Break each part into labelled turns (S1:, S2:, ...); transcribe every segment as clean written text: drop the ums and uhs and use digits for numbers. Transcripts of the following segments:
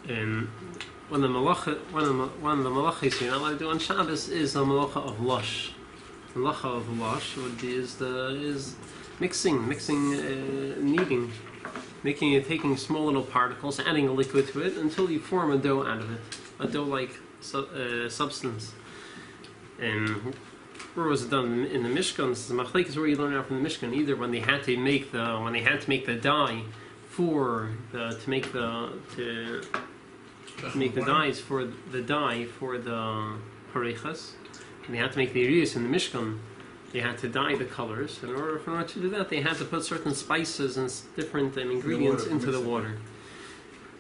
S1: And one of the malachas you're not allowed to do on Shabbos is the malacha of lush. The malacha of lush is mixing, kneading, taking small little particles, adding a liquid to it until you form a dough out of it, a dough-like substance. And where was it done in the Mishkan? This is the machlekes where you learn out from the Mishkan. Either when they had to make the dye to make the dyes for the parechas, and they had to make the iriyas in the Mishkan. They had to dye the colors. In order to do that, they had to put certain spices and different ingredients into the water.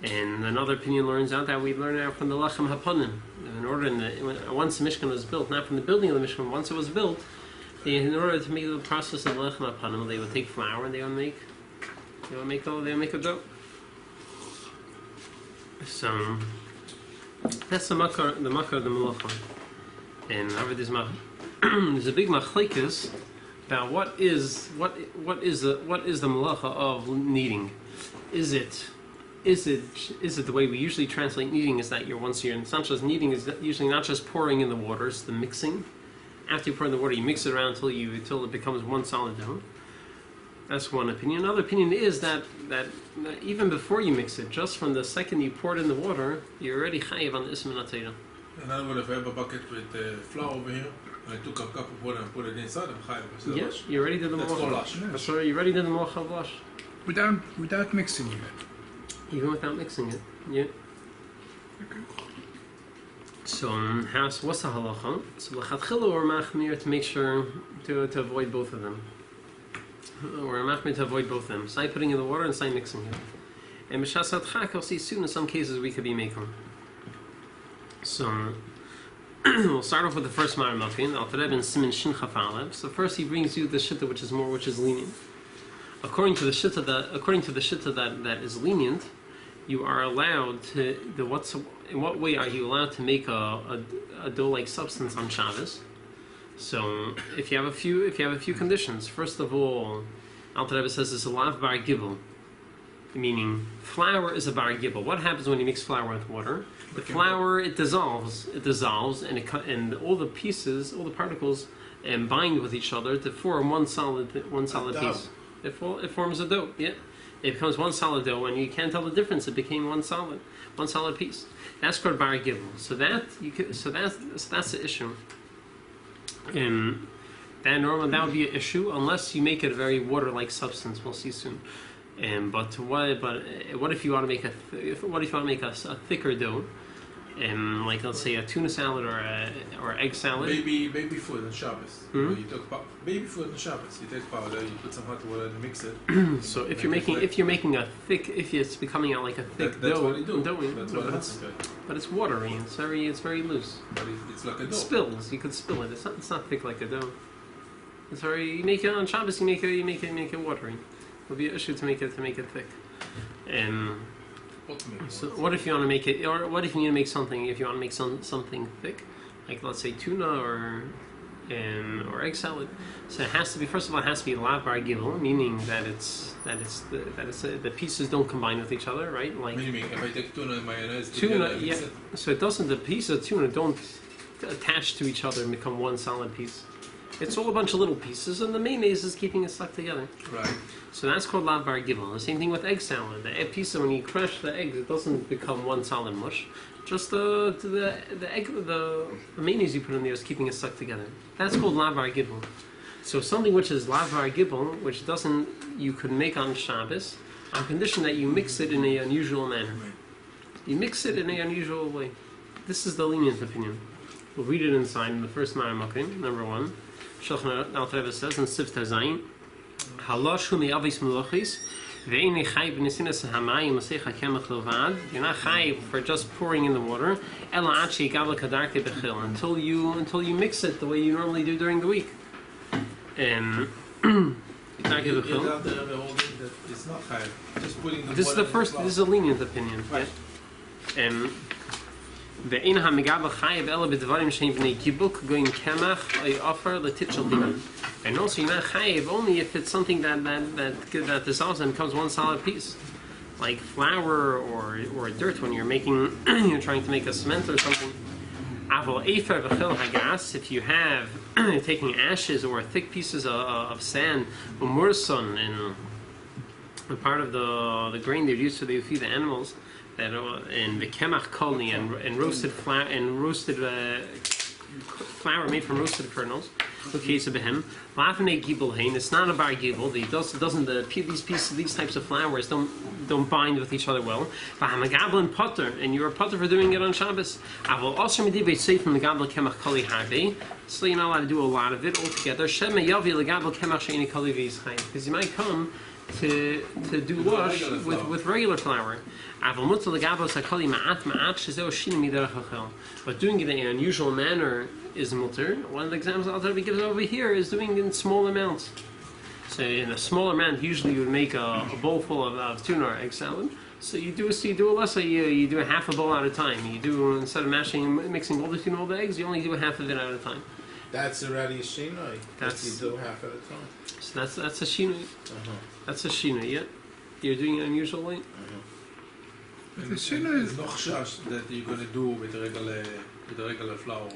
S1: And another opinion learns out that we learn out from the Lachem Hapanim. Once the Mishkan was built, not from the building of the Mishkan, once it was built, in order to make the process of the Lachem Hapanim, they would take flour and they would make a dough. So that's the makkah of the malacha. And however, there's a big machlekes about what is the malacha of kneading. Is it the way we usually translate kneading? Is that it's not just kneading, is usually not just pouring in the water, it's the mixing. After you pour in the water, you mix it around until it becomes one solid dough. That's one opinion. Another opinion is that even before you mix it, just from the second you pour it in the water, you're already chayiv on the ism and atayra.
S2: And I would have a bucket with flour over here, and I took a cup of water and put it inside, I'm chayiv.
S1: Yes, you already did the malacha. That's right, you already did the malacha of lush.
S3: Without mixing it.
S1: Even without mixing it, yeah.
S3: Okay.
S1: So, what's the halacha? So, l'chatchila or machmir to make sure to avoid both of them. Or machmir to avoid both of them. Side putting in the water and side mixing it. And b'shas adchak, I'll see soon in some cases we could be making. So, we'll start off with the first Ma'armakin, Al Tareb and Siman Shin Chaf Aleph. So first he brings you the shitta which is lenient. According to the shitta that is lenient, you are allowed to in what way are you allowed to make a dough-like substance on Shabbos? So if you have a few conditions, first of all, Alter Rebbe says it's a lav bar gibel, meaning flour is a bar gibel. What happens when you mix flour with water? The flour it dissolves, and all the pieces, all the particles, bind with each other to form one solid piece. It forms a dough. Yeah. It becomes one solid dough, and you can't tell the difference. It became one solid piece. That's called bar gibel. So that's the issue. And that would be an issue unless you make it a very water-like substance. We'll see soon. But what if you want to make a thicker dough? Like let's say a tuna salad or egg salad.
S2: Baby food on Shabbos. You talk about baby food on Shabbos. You take powder, you put some hot water and mix it.
S1: So if you're making a thick, if it's becoming out like a thick dough, but it's watery. It's very loose.
S2: But it's like a dough.
S1: It spills. You could spill it. It's not thick like a dough. It's very. You make it on Shabbos. You make it watery. It'll be an issue to make it thick. So what if you want to make it, or what if you need to make something? If you want to make something thick, like let's say tuna or egg salad, so it has to be lav bar gibel, meaning that the pieces don't combine with each other, right? Like
S2: meaning if I take tuna and mayonnaise
S1: together, yeah. So the pieces of tuna don't attach to each other and become one solid piece. It's all a bunch of little pieces, and the mayonnaise is keeping it stuck together.
S2: Right.
S1: So that's called lav bar gibel. The same thing with egg salad. The piece, when you crush the eggs, it doesn't become one solid mush. Just the mayonnaise you put in there is keeping it stuck together. That's called lav bar gibel. So something which is lav bar gibel, which you could make on Shabbos, on condition that you mix it in an unusual manner. You mix it in an unusual way. This is the lenient opinion. We'll read it inside in the first Ma'armakim, number 1. Shulchan Alter Rebbe says in Sif Tazayin, Halosh hu me'avis meluchis, ve'ini chayv b'nesinas hamayim l'secha kemach levad. You're not chayv for just pouring in the water. Ela ad she'ikav l'kadarke b'chil, until you mix it the way you normally do during the week. And
S2: it's not chayv. Just putting the
S1: this is the first. This is a lenient opinion.
S2: Right.
S1: And ואין המגב חייב אלא בדברים שהם בני קיבוק גויים קמח או offer לתיצ'ל דימן. And also you're not chayiv only if it's something that dissolves and becomes one solid piece. like flour or dirt when you're making, you're trying to make a cement or something. Aval efer v'chil hagas, if you have taking ashes or thick pieces of sand, umurson, and a part of the grain they're used to, they feed the animals, that and the kemach kolni and roasted flour flour made from roasted kernels. It's not a bar gibel. These types of flours don't bind with each other well. And you're a potter for doing it on Shabbos. So you're not allowed to do a lot of it altogether. Because you might come to do wash with regular flour. But doing it in an unusual manner is mutter. One of the examples I'll gives over here is doing it in small amounts. So in a small amount, usually you would make a bowl full of tuna or egg salad. So you do a less. You do a half a bowl at a time. You do, instead of mixing all the tuna, all the eggs, you only do a half of it at a time.
S4: That's already a shinoi. You do half at a time.
S1: So that's a shinoi. That's a shinoi. Yeah, you're doing it unusually.
S3: The shinoi
S2: is noch shash that you're going to do with the regular flour,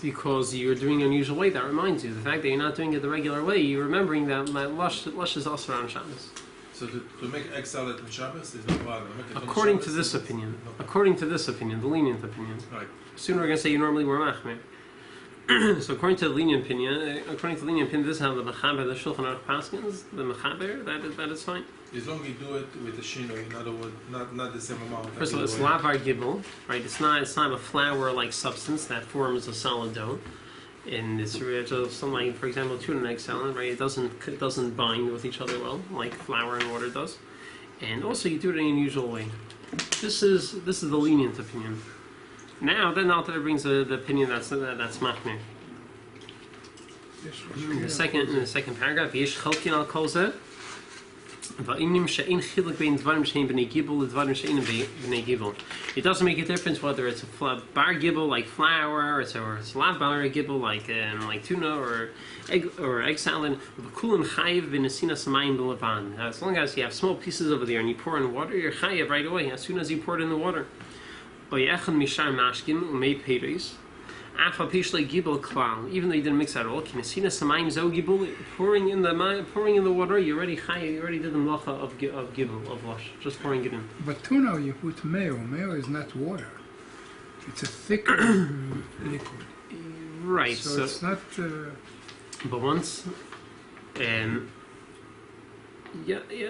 S1: because you're doing an unusual way. That reminds you, the fact that you're not doing it the regular way, you're remembering that lush is also on Shabbos.
S2: So to make egg salad on Shabbos is no problem.
S1: According to this opinion, the lenient opinion.
S2: Right.
S1: Soon we're going to say you normally wear machmir. So according to the lenient opinion, this is how the mechaber, the Shulchan Aruch paskins, the mechaber, that is fine.
S2: As long as you do it with the shinoi, in other words, not the same amount.
S1: First of all, it's lavar gibel, right? It's not a flour-like substance that forms a solid dough. And it's something like, for example, tuna and egg salad, right? It doesn't bind with each other well, like flour and water does. And also, you do it in an unusual way. This is the lenient opinion. Now, then Alter brings the opinion that's machmir. In the second paragraph, yesh chalkin al kol zeh. It doesn't make a difference whether it's a bar gibel like flour, or it's lav bar gibel like tuna or egg salad. As long as you have small pieces over there and you pour in water, you're chayiv right away as soon as you pour it in the water. Even though you didn't mix at all, pouring in the water, you already did the malacha of gibel, of wash, just pouring it in.
S3: But tuna, you put mayo. Mayo is not water. It's a thicker liquid.
S1: Right.
S3: So it's not...
S1: But once...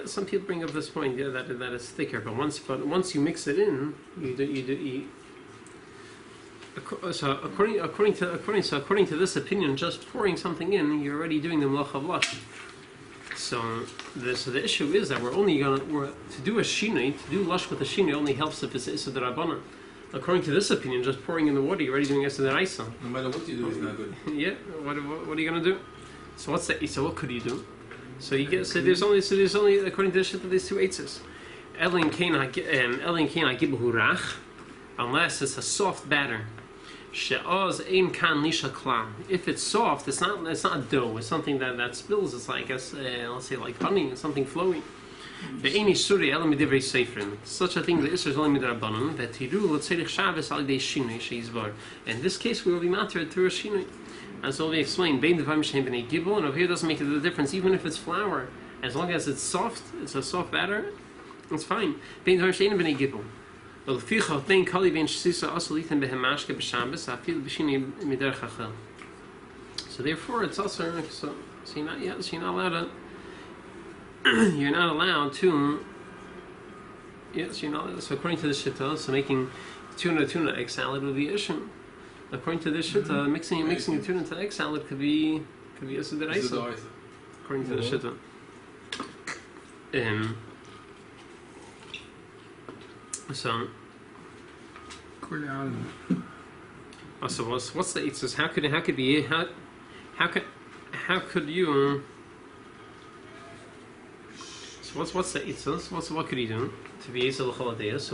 S1: some people bring up this point, that it's thicker. But once you mix it in, So according to this opinion, just pouring something in, you're already doing the malacha of lush. So the issue is that we're to do a shinoi, to do lush with a shinoi only helps if it's issa d'rabbanan. According to this opinion, just pouring in the water, you're already doing issa d'raisa.
S2: No matter what you do, it's not good.
S1: Yeah. What are you gonna do? So what could you do? So there's only according to this shit that there's two eitzes. Elin kein hagibhu rach, unless it's a soft batter. If it's soft, it's not dough. It's something that spills. It's like let's say like honey. It's something flowy. Such a thing, the Isser is only midrabanan. In this case, we will be matter through a shinoi. As already explained, and over here it doesn't make the difference, even if it's flour. As long as it's soft, it's a soft batter, it's fine. So therefore, it's also so you're not allowed to. You're not allowed to. Yes, you're not. So according to the shitta, so making tuna egg salad would be issue. According to this shitta, mixing the tuna to egg salad could be a sideraisa. According to the shitta. So what's the itzos? How could you? So what's the itzos? What could you do to be ezel l'choladeus?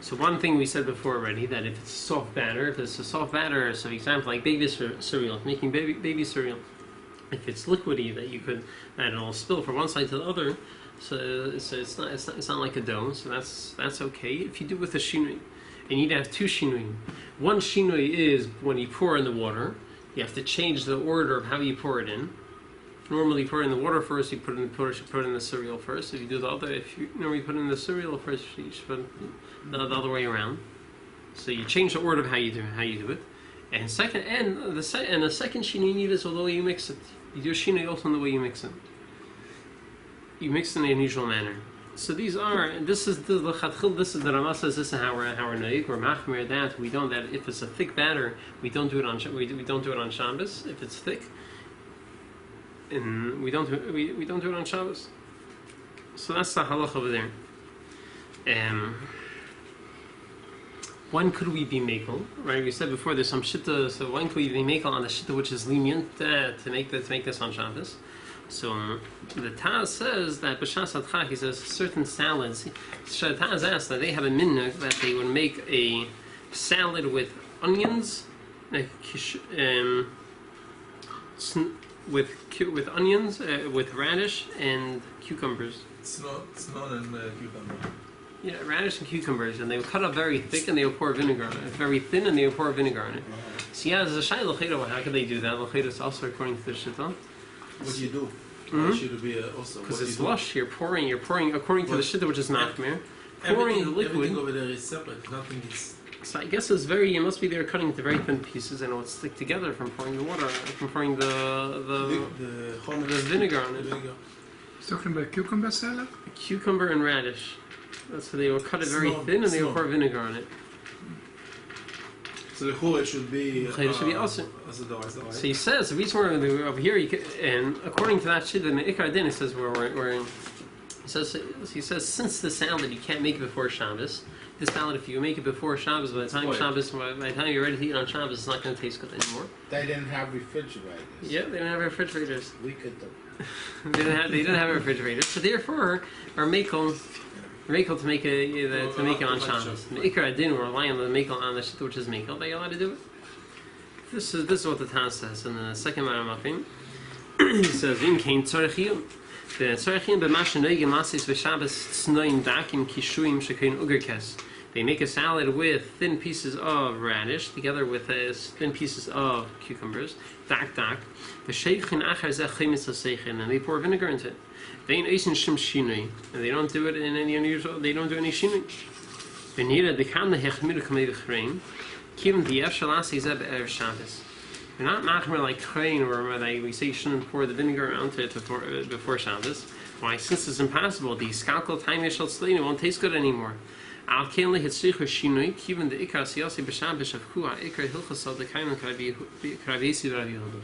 S1: So one thing we said before already, that if it's a soft batter, so for example like baby cereal, making baby cereal, if it's liquidy that it'll spill from one side to the other, So it's not like a dough. So that's okay. If you do it with a shinui, and you need to have two shinui. One shinui is when you pour in the water. You have to change the order of how you pour it in. Normally, you pour it in the water first. You put it in the cereal first. If you do the other, if you normally put it in the cereal first, you should put it the other way around. So you change the order of how you do it. And the second shinui you need is the way you mix it. You do a shinui also in the way you mix it. You mix it in an unusual manner. So this is the Rama says this is how we're noig. We're machmir that we don't, that if it's a thick batter we don't do it on Shabbos. If it's thick, and we don't do it on Shabbos. So that's the halach over there. When could we be makel? Right, we said before there's some shitta. So when could we be makel on the shitta which is lenient to make this on Shabbos? So the Taz says that b'shas adcha, he says certain salads. Taz asked that they have a minhag that they would make a salad with onions, with onions, with radish and cucumbers.
S2: It's not in cucumber.
S1: Yeah, radish and cucumbers, and they would cut up very thick, and they would pour vinegar on it. Very thin, and they would pour vinegar on it. So yeah, there's a shay l'cheda. How could they do that? L'cheda is also according to the shita.
S2: What do you do? Should it be also?
S1: Because it's lush. You're pouring according to the shita, which is machmir. Pouring the liquid.
S2: Everything over there is separate. Nothing is.
S1: So I guess it must be they're cutting into very thin pieces, and it would stick together from pouring the water, from pouring the vinegar on it.
S2: Vinegar.
S3: He's talking about cucumber salad?
S1: Cucumber and radish. So they will cut it very thin, and they will pour vinegar on it.
S2: So the whole should be.
S1: It should be also.
S2: So
S1: he says the reason we're over here, and according to that shit, in the Ikar Din, it says he says since the salad you can't make it before Shabbos. This salad, if you make it before Shabbos, by the time you're ready to eat on Shabbos, it's not going to taste good anymore.
S4: They didn't have refrigerators.
S1: Yeah, they didn't have refrigerators.
S4: We could do.
S1: They didn't have refrigerators. So therefore, our mekel to make it on Shabbos. The Ikar Adin, we're relying on the mekel on the shit which is mekel. They allowed to do it. This is what the Taz says in the second Maramafim. He says in Kain Tzarechiyum. The Tzarechiyum b'mashen noigim masis v'Shabbos tznoim dakim kishuim shekein ugerkes. They make a salad with thin pieces of radish together with thin pieces of cucumbers. Dak. V'sheichin achar zeh chemitz haseichin, and they pour vinegar into it. Vein eisen shim shinui, and they don't do it in any unusual. They don't do any shinui. V'nira dekam nehechmiru kamei v'chrein, kivim di'ef shalasi zeh be'erev Shabbos. You're not machmer like chrein, where we say you shouldn't pour the vinegar onto it before Shabbos. Why? Since it's impossible, the skalkal time yeshal tzlein won't taste good anymore. Al ken lehitzrichu shinui, kivim de'ikar siyasi b'Shabbos shavku ha'ikar hilchasal dekayim kravesi v'rav.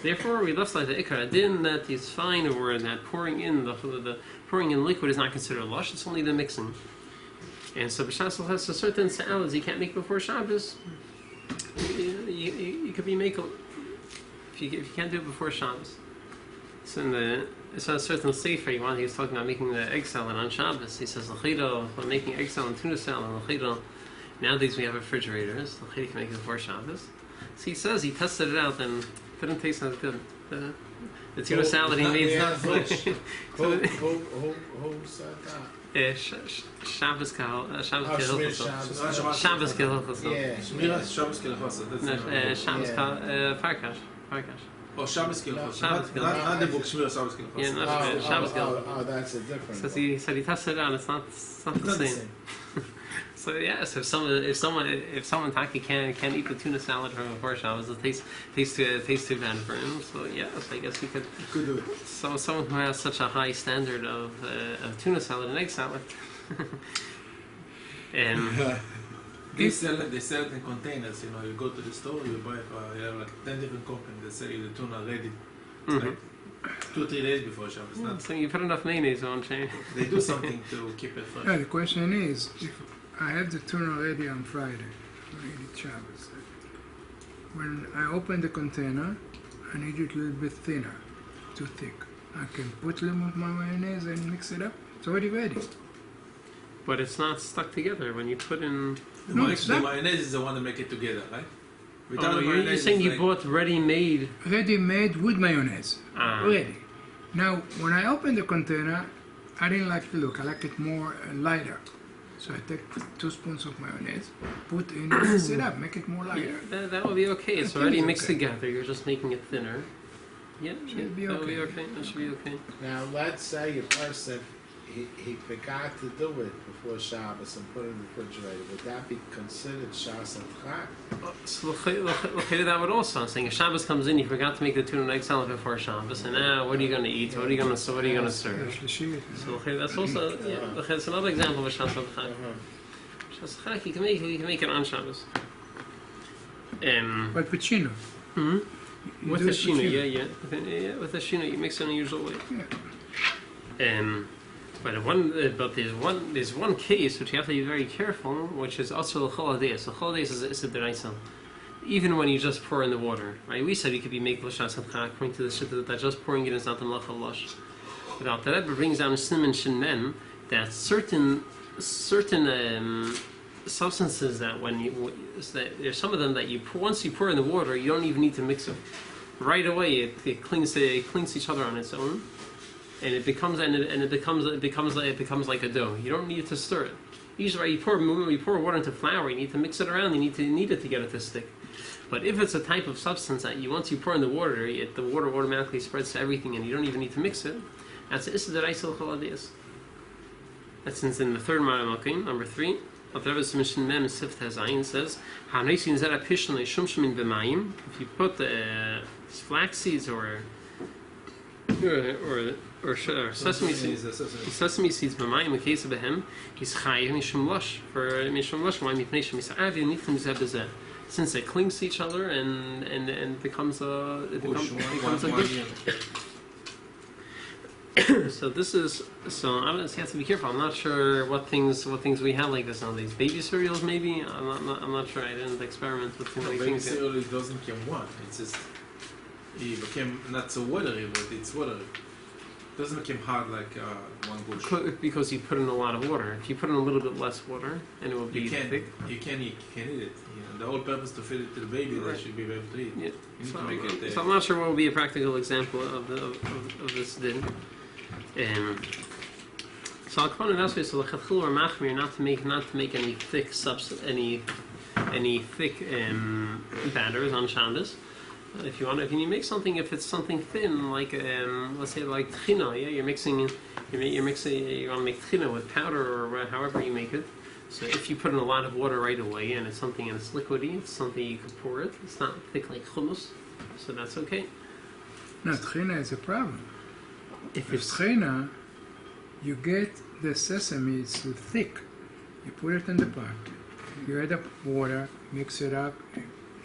S1: Therefore, we left like the ikar adin that it's fine, or that pouring in liquid is not considered lush. It's only the mixing. And so b'Shabbos has certain salads you can't make before Shabbos. You could be makel if you can't do it before Shabbos. So it's a certain sefer he was talking about making the egg salad on Shabbos. He says l'chida for making egg salad and tuna salad. L'chida, nowadays we have refrigerators. L'chida can make it before Shabbos. So he says he tested it out and it didn't taste as good. The tuna salad he made.
S4: Who said that?
S1: Shabbos Kehilchos.
S2: Shabbos
S1: Kehilchos.
S4: Yeah.
S2: Shmiras Shabbos Kehilchos.
S1: Shabbos Farkash.
S2: Oh, Shabbos Kehilchos.
S1: Shabbos
S2: Not the book Shmiras Shabbos Kehilchos.
S1: Yeah, not Shabbos Kehilchos.
S4: Oh, that's a different.
S1: So he said he tested it out. It's not the same. So yes, if someone taki can't eat the tuna salad from before Shabbos, it tastes too bad for him. So yes, I guess he could
S2: do it.
S1: So someone who has such a high standard of tuna salad and egg salad, and
S2: they sell it in containers. You know, you go to the store, you buy you have like 10 different companies that sell you the tuna ready. Like 2-3 days before Shabbos.
S1: So you put enough mayonnaise on, Shane.
S2: They do something to keep it fresh.
S3: Yeah, the question is, if I have the tuna ready on Friday, I eat it Shabbos. When I open the container, I need it a little bit thinner, too thick. I can put a little of my mayonnaise and mix it up. It's already ready.
S1: But it's not stuck together when you put in.
S2: The
S3: the
S2: mayonnaise is the one that make it together, right?
S1: You're saying you bought
S3: ready-made with mayonnaise.
S1: Ah.
S3: Ready. Now, when I open the container, I didn't like the look. I like it more lighter. So I take 2 spoons of mayonnaise, put in, mix it up, make it more lighter.
S1: That will be okay. It's
S3: I think
S1: already
S3: it's
S1: mixed
S3: okay.
S1: together. You're just making it thinner. Yeah,
S3: Should be
S1: that will be
S3: okay.
S1: okay. That should be okay.
S4: Now, let's say a person, he forgot to do it before Shabbos and put it in the refrigerator. Would that be considered Shas and Chak?
S1: So that would also. I'm saying if Shabbos comes in, you forgot to make the tuna and egg salad before Shabbos, and now what are you going to eat? What are you going to serve? So that's also that's another example of a Shas and Chak. Shas and Chak, you can make it on Shabbos.
S3: But pacino.
S1: Hmm?
S3: You
S1: With
S3: do
S1: the
S3: it
S1: shina, yeah. With the shina, you mix it in a usual way.
S3: Yeah.
S1: But there's one case which you have to be very careful, which is also the choladeis. The choladeis is a deraisa. Even when you just pour in the water, right? We said you could be making l'shas and chak according to the shit that just pouring it is not the malacha lush. But the Rebbe brings down siman shinen that certain substances that there's some of them that once you pour in the water, you don't even need to mix it. Right away, it clings each other on its own, and it becomes like a dough. You don't need to stir it. Usually, when you pour water into flour, you need to mix it around. You need it to get it to stick. But if it's a type of substance that once you pour in the water, the water automatically spreads to everything, and you don't even need to mix it. That's issa deraisa l'chol. That's in the third Ma'amim, number 3. If you put flax seeds or sesame seeds b'mayim in case of him, he's chayiv mishum lush for mishum lush. Why mipnei shemisa'av yinichim zeh b'zeh. Since it clings to each other and becomes a gush. So this is so. You have to be careful. I'm not sure what things we have like this nowadays. Baby cereals, maybe. I'm not sure. I didn't experiment with too many
S2: baby
S1: things.
S2: cereal it doesn't become one. It's just it became not so watery, but it's watery. It doesn't become hard like one gush.
S1: Because you put in a lot of water. If you put in a little bit less water, and it will be thick.
S2: You can eat it. You know, the whole purpose to feed it to the baby,
S1: Right.
S2: They should be able to eat.
S1: Yeah.
S2: You need to make it.
S1: So I'm not sure what will be a practical example of this din. So I'll come on and so l'chadchil or machmir not to make any thick batters on Shabbos. If you make something, if it's something thin like let's say like tchina, yeah, you want to make tchina with powder or however you make it. So if you put in a lot of water right away and it's liquidy, it's something you can pour it. It's not thick like hummus, so that's okay.
S3: No, tchina is a problem.
S1: If
S3: With
S1: it's
S3: tchina, you get the sesame, it's too thick. You put it in the pot. You add up water, mix it up.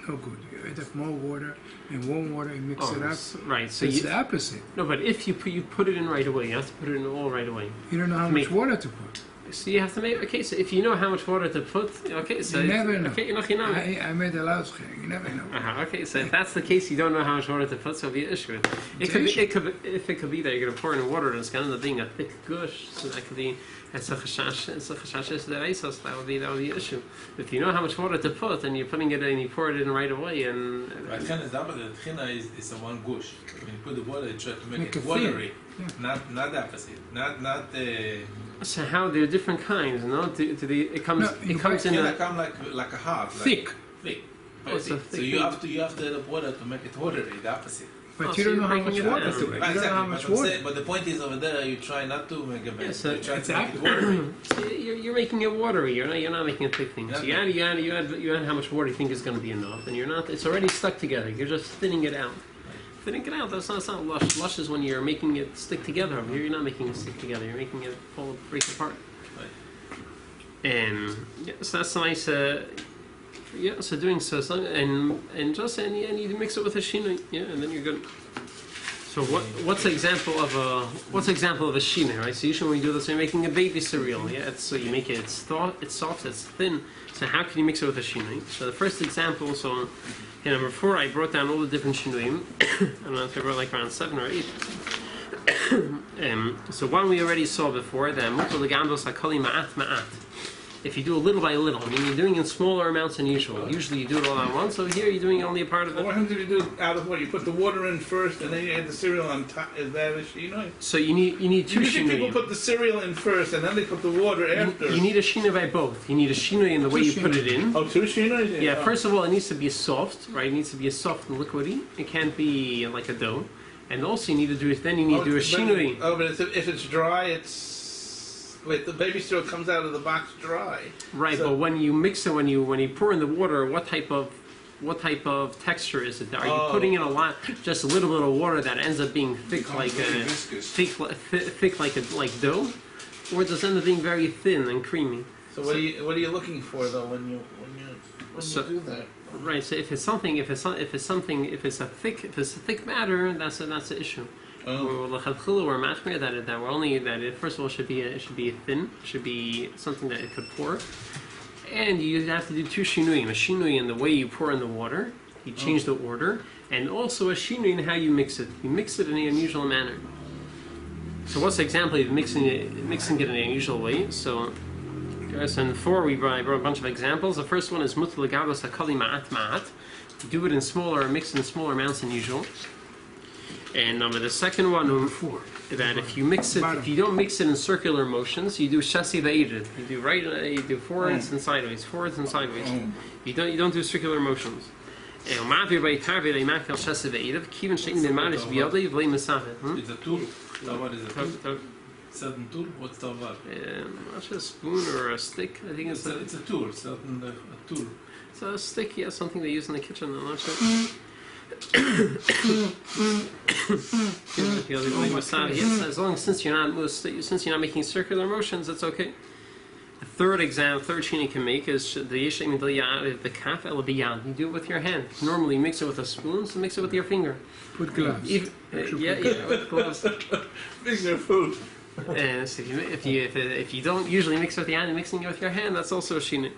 S3: No good. You add up more water and warm water and mix it up.
S1: Right. So
S3: it's the opposite.
S1: No, but if you put it in right away, you have to put it in all right away.
S3: You don't know how much water to put.
S1: So you have to make. Okay, so if you know how much water to put, okay, so
S3: You never know.
S1: Okay, you know.
S3: I made a lot of tchina. You never know.
S1: Okay, so if that's the case, you don't know how much water to put, so it'll be an issue. If it could be that you're going to pour in water and it's going to end up being a thick gush, so that could be it's a chashash that would be an issue. If you know how much water to put and you're putting it in, you pour it in right away, and
S2: Tchina is a one gush. When you put the water, you try to make it
S3: a
S2: watery,
S3: thin.
S2: not the opposite, not.
S1: so how there are different kinds, no? It comes in
S2: Tchina come like a heart,
S3: Thick.
S2: thick.
S1: Oh, it's a
S2: So
S1: thick
S2: you have to add up water to make it watery, the opposite.
S3: But
S1: so
S3: you don't know
S1: you're
S3: how
S1: making
S3: much
S1: it
S3: water
S1: down.
S3: to it. You
S2: Right,
S3: don't know how
S2: exactly.
S3: much
S2: But,
S3: water.
S2: but the point is over there, you try not to make a mess.
S1: so
S2: You try to make
S3: exactly.
S2: it watery.
S1: So you're making it watery. You're not making a thick thing. So you add how much water you think is going to be enough, and you're not. It's already stuck together. You're just thinning it out. Thinning it out. That's not lush. Lush is when you're making it stick together. Over here, you're not making it stick together. You're making it break apart. And so that's nice. So doing so, and you mix it with a shina, and then you're good. So what's an example of a shina, right? So usually when we do this, we're making a baby cereal, so you make it, it's soft, it's thin. So how can you mix it with a shina? So the first example, so in number 4, I brought down all the different shinuim. I don't know if I brought like around 7 or 8. So one we already saw before, the mutal legandos hakoli ma'at. if you do a little by little, I mean, you're doing it in smaller amounts than usual. Usually you do it all at once, so here you're doing only a part of
S5: What
S1: it.
S5: happens if you do it out of what? You put the water in first and then you add the cereal on top. Is that a shinoi?
S1: So you need two
S5: Usually people
S1: shinuyim.
S5: put the cereal in first and then they put the water after.
S1: You need a shinui by both. You need a shinui in the way you put it in.
S5: Oh, 2 shinois?
S1: Yeah, first of all, it needs to be soft, right? It needs to be a soft and liquidy. It can't be like a dough. And also, you need to do it. Then you need to do a shinui.
S5: But if it's dry, it's wait. The baby cereal comes out of the box dry.
S1: Right,
S5: So-
S1: but when you mix it, when you pour in the water, what type of texture is it? Are you putting in a lot, just a little bit of water that ends up being thick like a thick like dough, or does it end up being very thin and creamy?
S5: So what are you looking for though when you do that?
S1: Right. So if it's a thick batter, that's an issue.
S5: Oh.
S1: We're machmir that we're only that it first of all should be thin, should be something that it could pour, and you have to do 2 shinuyim. A shinui in the way you pour in the water, you change the order, and also a shinui in how you mix it. You mix it in an unusual manner. So what's the example of mixing it in an unusual way? So. And 4 I brought a bunch of examples. The first one is mutal gavos hakali ma'at ma'at. Do it in mix in smaller amounts than usual. And the second one, that if you don't mix it in circular motions, you do shasi va'idid. You do forwards and sideways, forwards and sideways. You don't do circular motions.
S2: It's a tool. What is it? Certain tool? What's the word?
S1: Not a spoon or a stick. I think
S2: It's a tool. Certain a tool.
S1: It's a stick, yeah, something they use in the kitchen. I'm not sure. Yes, as long as since you're not making circular motions, it's okay. The third shini you can make is the kaf el biyad. You do it with your hand. Normally, you mix it with a spoon, so mix it with your finger.
S3: Put gloves.
S1: With gloves.
S5: Finger food.
S1: And so if you don't usually mix it with your hand, mixing it with your hand, that's also a shina.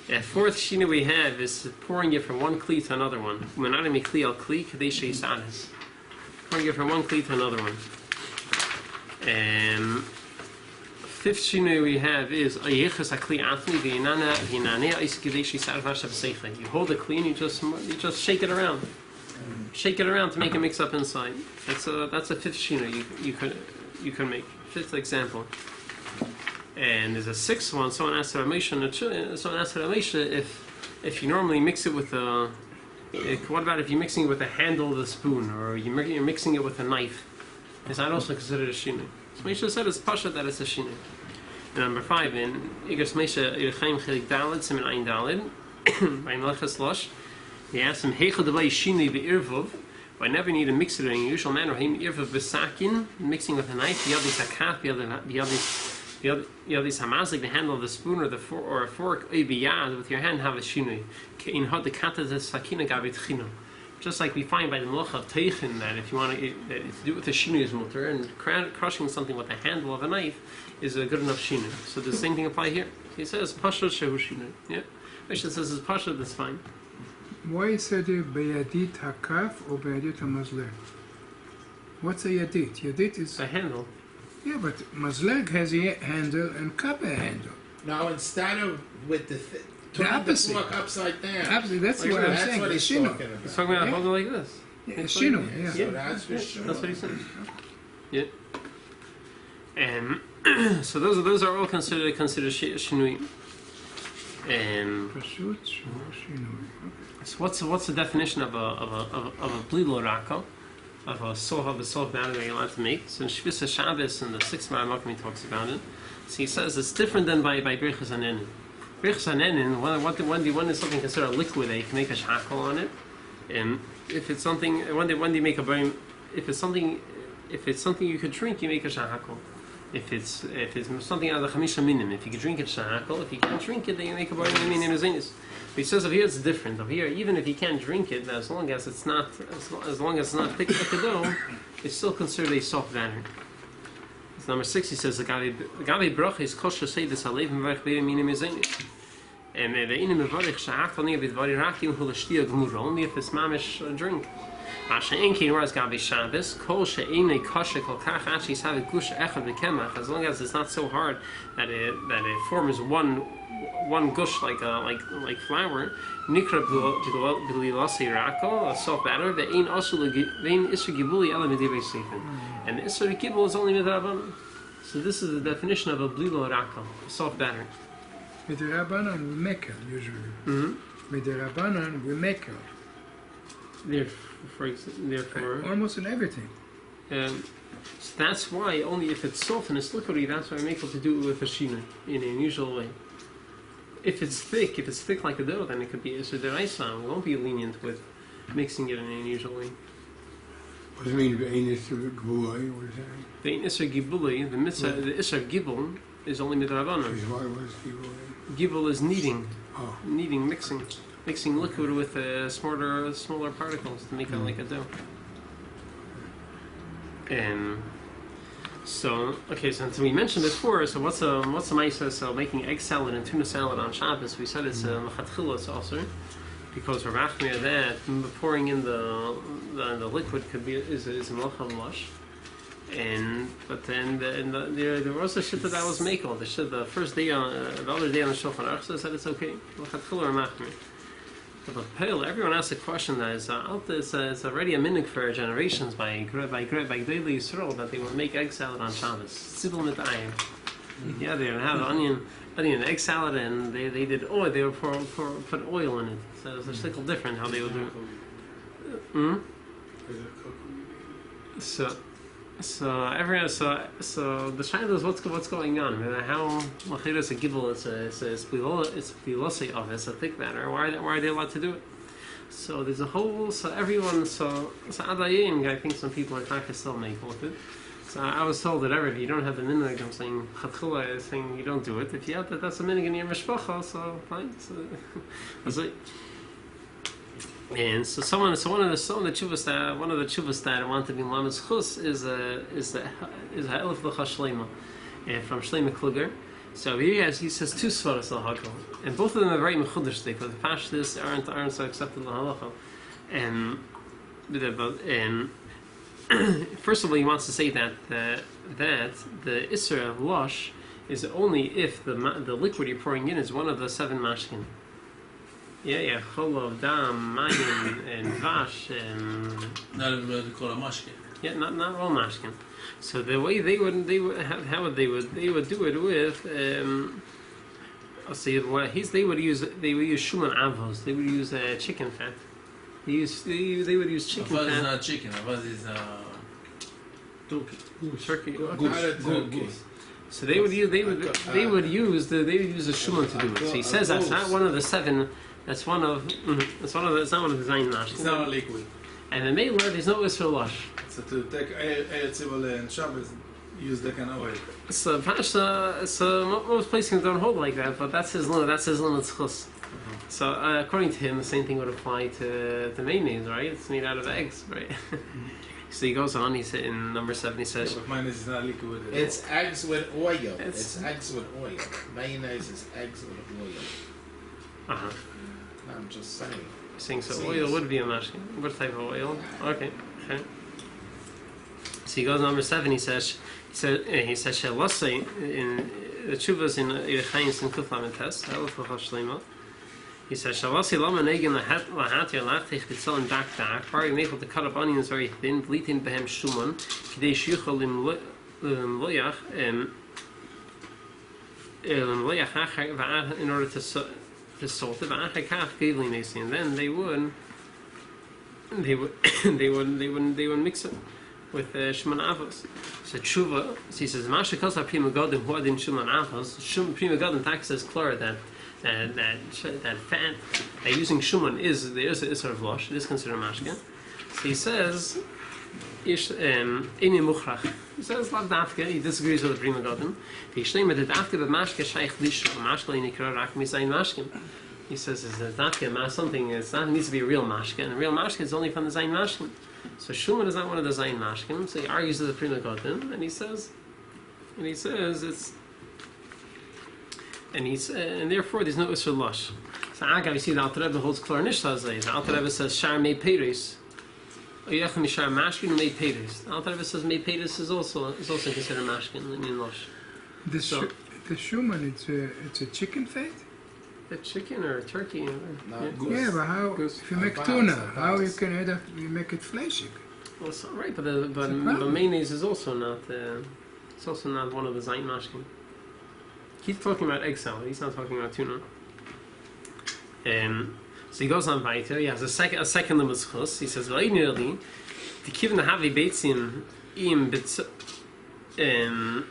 S1: The fourth shina we have is pouring it from one kli to another one. Menademi kli al kli kadesh yisadas. Pouring it from one kli to another one. Fifth shina we have is ayichas akli atmi v'inanea is kadesh yisadas vashav seichel. You hold the kli and you just shake it around. Shake it around to make it mix up inside. That's a fifth shina you can make. Fifth example. And there's a sixth one. Someone asked Ramesha if you normally mix it with a. What about if you're mixing it with the handle of the spoon, or you're mixing it with a knife? Is that also considered a shinui? So Mesha said it's pasha that it's a shinui. And number 5 in Igros Mesha Yerchaim Chelik Daled Siman Ein Daled by Melechus Losh. He asked him Heichel Devay Shinui Be'irvov. I never need to mix it in a usual manner. Him Irvov Besakin, mixing with a knife. Yadis Hakat, Yadis Hamazik, the handle of the spoon or a fork. Biyad with your hand have a shinui. In Hod the Kata the Sakina Gavit Chino. Just like we find by the Melech of Teichin that if you want to do it with a shinui is mutter, and crushing something with the handle of a knife is a good enough shinui. So the same thing apply here. He says Pasha Shehu Shinui. Yeah, Mishnah says it's Pasha. That's fine.
S3: Why is it Beyadit Hakaf or Beyadit Hamazleg? What's a Yadit? Yadit is
S1: a handle.
S3: Yeah, but Mazleg has a handle and Kaf a handle.
S4: Now instead of with the
S3: opposite.
S4: fork upside down.
S3: Absolutely, that's what I'm
S4: That's
S3: saying.
S4: what
S3: The
S4: he's
S3: shino.
S4: talking about.
S1: He's talking about
S3: Yeah.
S1: holding like this.
S3: Yeah, shino. Yeah.
S4: So that's for sure.
S1: That's what he said. Yeah. And so those are all considered shinui. And
S3: Pashut shino.
S1: so what's the definition of a blilo raka, of a soft batter that you're allowed to make? So in Shvisa Shabbos in the 6th Maramachim he talks about it. So he says it's different than by Birchas Hanenin. Birchas Hanenin, when is something considered a liquid that you can make a shakal on it, and if it's something when you make a burn, if it's something you could drink, you make a shakal. If it's something out of the Chamisha Minim, if you can drink it shakal, if you can't drink it, then you make a burn minim zenis. But he says over here it's different. Over here, even if you can't drink it, as long as it's not thick like a dough, it's still considered a soft batter. Number 6, he says the Gavi Brach is kosher say this Alevim Varech Beim Minim Zenis. And the Inim Varech Sha'ach only if it's very rakim who l'shtia gmura, only if it's mamish drink. Masha'enki whereas Gabi Shabbos, Kol she'enei kasha kol kach achis have gush echad v'kemach. As long as it's not so hard that it forms one gush like flour. Nikra b'lilasi rako, a soft batter. Ve'ein isur gibuli ela midivei seifin. And isur gibul is only midrabanan. So this is the definition of a blilo rako, a soft batter.
S3: Midrabanan we make it usually. Midrabanan we make it.
S1: Therefore,
S3: almost in everything.
S1: So that's why only if it's soft and it's liquidy, that's why I'm able to do it with a shina in an unusual way. If it's thick like a dough, then it could be isur deraisa. We won't be lenient with mixing it in an unusual way.
S6: What does it mean? Ve'ein isur gibulei? What is that?
S1: The isur gibulei, the isur gibul is only midrabanan.
S6: Why was gibulei?
S1: Gibul is kneading,
S6: Oh.
S1: mixing liquid with smaller particles to make it like a dough. And so we mentioned before. So what's a ma'isa? So making egg salad and tuna salad on Shabbos. We said it's a mechatchilas also, because we're machmir that pouring in the liquid is a melcha lush. But then there was a shit that was makel. The first day the other day on the Shulchan Aruch said it's okay. Mechatchilas or machmir. But everyone asks a question that is it's already a minhag for generations by Gdei Yisrael that they would make egg salad on Shabbos. Tzibul mit ayim. Yeah, they would have onion egg salad, and they did oil. They would put oil in it. So it's a little different how they would do it. So the shaila is what's going on. How machiras a gibel it's pilosei of it's a thick batter. Why are they allowed to do it? So there's a whole everyone adayin. I think some people are trying to still make with it. So I was told that if you don't have the minhag, I'm saying chatchila is saying you don't do it. If you have that's a minhag in your mishpacha, so fine. So that's it. And so one of the chuvas that I want to be lamas chus is the elif l'cha shleima from Shleima Kluger. So he says two svaras al hakol, and both of them are very mechudesh. But the pashtus aren't so accepted l'halacha. And first of all, he wants to say that the isser of lush is only if the liquid you're pouring in is one of the 7 mashkin. Yeah, cholov, dam, mayim, and vash, and
S2: Not everybody call a mashke.
S1: yeah, not all mashkin. So the way they would do it with they would use shuman avos. They would use chicken fat. They would use chicken
S2: Avaz is
S1: fat.
S2: not chicken. Avaz is
S1: Turkey.
S2: goose.
S1: So they would use the shuman to do it. So he says that's not one of the 7. It's not one of the zayin mashkin.
S2: It's not a liquid.
S1: And the mailer, there's no isur lush.
S2: So to take Eretz Yisrael and Shabbos, use that kind of oil.
S1: So most places don't hold like that, but that's his limit. That's his limit chus. So according to him, the same thing would apply to mayonnaise, right? It's made out of eggs, right? So he goes on. He said in number 7, he says,
S2: But mine is not liquid.
S4: It's eggs with oil. It's eggs with oil. Mayonnaise is eggs with oil. I'm just saying.
S1: So oil would be a mashkin. What type of oil? Okay. So he goes on number 7. He says shelasei in the tshuvas in Yerechayim in Kuflam Test. Elif l'chashlema. He says shelasei lama negin lahat yalachtich b'tzal and dak. Are you able to cut up onions very thin? Blitin behem shuman. Kidei shiyuchol loyach in order to salt it, and then they would mix it with shuman avos. So tshuva, so he says, "Masha kosa prima godim huadin shuman avos." Prima godim tax says clear that fat that using shuman is sort of lush. It is considered mashke. So he says, "Ini muchrach." He says, "Lav dafke." He disagrees with the prima godim. He says, "Is that dafke something? It's not needs to be a real mashke, and a real mashke is only from the zayin mashkin." So shuman is not one of the zayin mashkin. So he argues with the prima godim, and he says it's. And therefore there's no isur lush. So agav, you see the Alter Rebbe holds klar nishta zay. The Alter Rebbe says shar mei peiros. Oyechem Mishar Mashkin and Made Paytas. The Alter Rebbe says Made Paytas is also considered Mashkin in Lush.
S3: The
S1: So-
S3: the shuman, it's a chicken fat.
S1: A chicken or a turkey? Or,
S4: No,
S1: yeah.
S4: goose.
S3: Yeah, but how
S1: Goose.
S3: if you make
S4: Abaz,
S3: tuna,
S4: abaz.
S3: how you can add up? You make it fleshy.
S1: Well, so, right, but
S3: It's a problem.
S1: mayonnaise is also not. It's also not one of the Zayin Mashkin. He's talking about egg salad. He's not talking about tuna. So he goes on weiter. He has a second limit chus. He says, "Very nearly, the kivin havi beitzin im betzolim.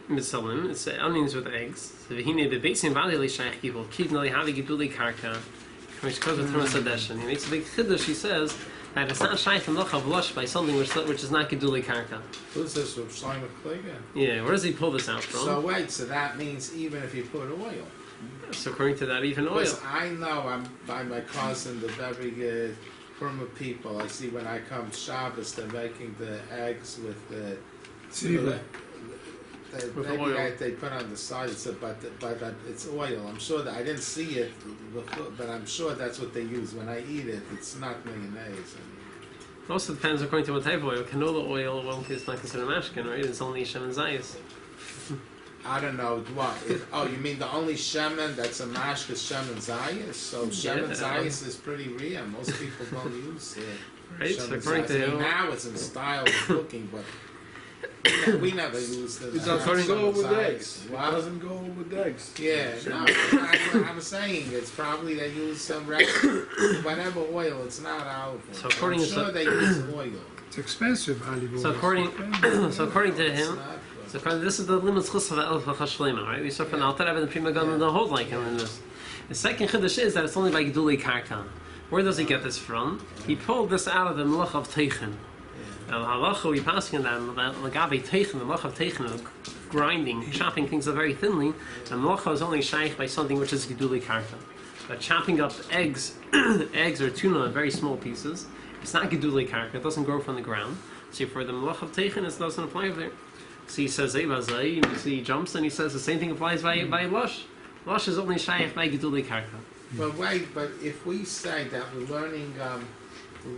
S1: It's onions with eggs. So v'hine bebeitzin vali leishayich gibel kivin havi gibuli karka." Which goes with Tuna Sadeshan. He makes a big chiddush. He says that it's not shaykh and of lush by something which is not geduli karka.
S4: Who's this from Shlomo Kliger?
S1: Yeah, where does he pull this out from?
S4: So wait, so that means even if you put oil.
S1: So according to that, even oil.
S4: Because I know I'm by my cousin, the very Kurma people. I see when I come Shabbos, they're making the eggs with the
S3: Zwiebel.
S1: With
S4: maybe
S1: oil.
S4: they put on the side. But it's oil. I'm sure that I didn't see it, but I'm sure that's what they use when I eat it. It's not mayonnaise.
S1: It also depends according to what type of oil. Canola oil, well, it's not considered mashkin, right? It's only shem and zayis.
S4: I don't know what. Oh, you mean the only shemen that's a mash is shemen zayis? So shemen zayis is pretty rare. Most people don't use it.
S1: Right? So
S4: Shemen
S1: according
S4: zayis.
S1: to
S4: I mean, now it's in style of cooking, but we never used it.
S6: It doesn't
S1: According
S6: go
S4: Shemen
S6: with
S4: zayis.
S6: eggs. It
S4: What?
S6: doesn't go with eggs.
S4: Yeah, no, I'm saying it's probably they use some whatever oil. It's not olive oil.
S1: So according
S4: I'm
S1: to-
S4: sure they use oil.
S3: It's expensive olive oil.
S1: So according to
S4: It's
S1: him,
S4: not,
S1: so this is the limit chus of Elf Hashleima, right? We saw from the Alter Rebbe and the Prima Gun the whole like him in this. The second chiddush is that it's only by geduli karka. Where does he get this from? He pulled this out of the melach of teichen. Now the halacha we passing that lagabe teichen, the melach of teichen, of grinding, chopping things up very thinly. The melacha is only shaykh by something which is geduli karka. But chopping up eggs, eggs or tuna in very small pieces, it's not geduli karka. It doesn't grow from the ground. So for the melach of teichen, it doesn't apply there. So he says, so he jumps and he says the same thing applies by lush. Lush is only shaykh by geduli karka.
S4: But wait, but if we say that we're learning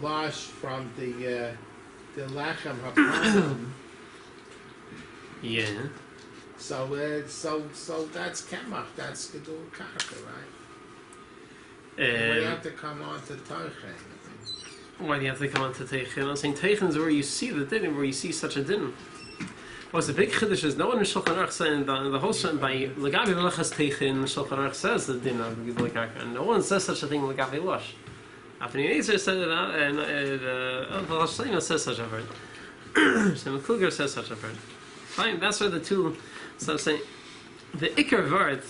S4: lush from the lechem hapanim,
S1: Yeah.
S4: so that's kemach, that's gedul karka, right? But you have to come on to toichen.
S1: Why do you have to come on to teichen? I'm saying teichen is where you see the din, where you see such a din. What's the big chiddush is no one in Shulchan Aruch saying the whole shit by Lagavi Melachas Teichin. Shulchan Aruch says the din of Gidul Karka, and no one says such a thing Lagavi Lush. After Yezer said it, and Rosh Hashanah says such a word. Shlomo Kluger says such a word. Fine, that's where the two. So I'm saying the Iker Vart.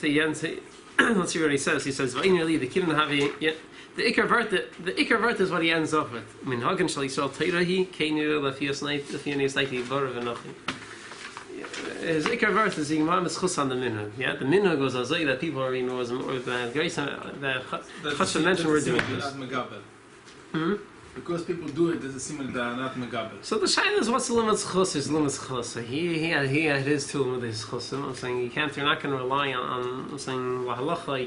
S1: Let's see what he says. He says Vainili the Kidden Havi. Yeah. The Iker Vart is what he ends up with. I mean, Hagen shall Yisrael Teirahi Keinu Lafias Naiti Borav Enochim. His Iker Vart is the Imam is Chus on the Minhag. Yeah, the Minhag was Azay that people are being was the Grace the Chashem mentioned we're doing this.
S2: Not megabel.
S1: Hmm?
S2: Because people do it, there's a similar not megabel.
S1: So the Shaila is what's the limit chus is limit chus. So he had his two limit chusim. I'm saying you can't. You're not going to rely on. I'm saying halacha.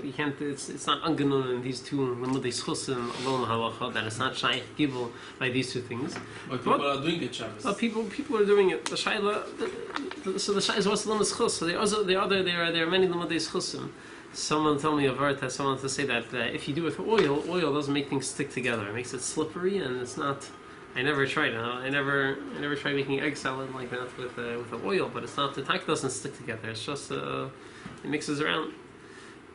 S1: You can't. It's not ungenun in these two limit chusim alone halacha that it's not shaykh gibel by these two things.
S2: But people are doing it Shabbos.
S1: Well, people are doing it. The Shaila. So the Shaila is what's the limit chus. So there are many limit chusim. Someone told me a word that someone to say that if you do it for oil doesn't make things stick together. It makes it slippery, and it's not. I never tried it. I never tried making egg salad like that with the oil, but it's not. The teig doesn't stick together. It's just it mixes around.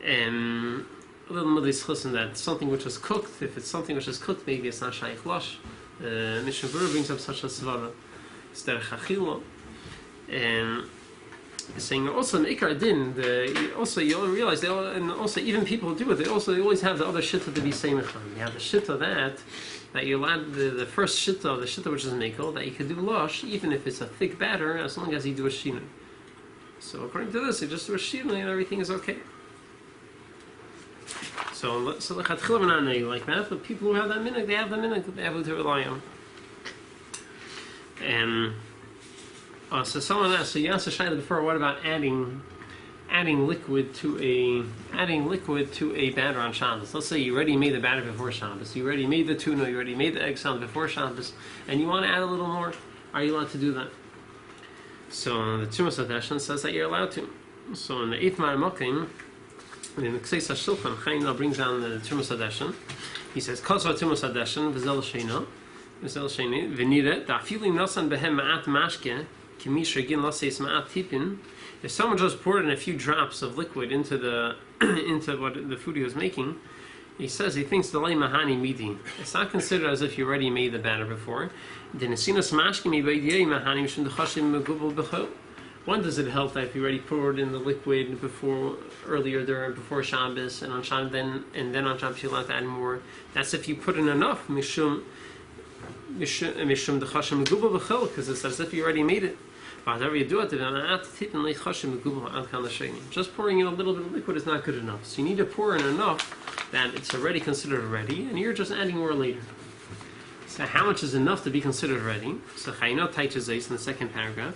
S1: And a little bit of that something which is cooked. If it's something which is cooked, maybe it's not shaykh lush. Mishnah Berurah brings up such a svara. It's der chachila. And saying also in Ikar Din, also you realize and also even people who do it, they always have the other shitta to be samechon. You have the shitta that you allowed the first shitta, the shitta which is mekel, that you could do lush even if it's a thick batter as long as you do a shina. So according to this, you just do a shina and everything is okay. So the chatchila are not like that, but people who have that minhag, they have the minhag that they have to rely on. And so someone asked, so you asked the Shaila before, what about adding adding liquid to a batter on Shabbos. Let's say you already made the batter before Shabbos. You already made the tuna. You already made the egg salad before Shabbos, and you want to add a little more. Are you allowed to do that? So the Tuna says that you're allowed to. So in the 8th Maramokim, in the Kseis HaShulchan, Chaim brings down the Tuma Sadeshan. He says, Kosva Tuma Sadeshan, V'zel Sheina, V'nire, Da'afilim Nasan Behem Ma'at Mashke, Kimish Regin Laseis Ma'at Tipin. If someone just poured in a few drops of liquid into the into what the food he was making, he says he thinks the lay mahani midi. It's not considered as if you already made the batter before. When does it help that if you already poured in the liquid before Shabbos and on Shabbos then on Shabbos you're allowed to add more? That's if you put in enough mishum because it's as if you already made it. Just pouring in a little bit of liquid is not good enough. So you need to pour in enough that it's already considered ready, and you're just adding more later. So how much is enough to be considered ready? So Chayinot teaches this in the second paragraph.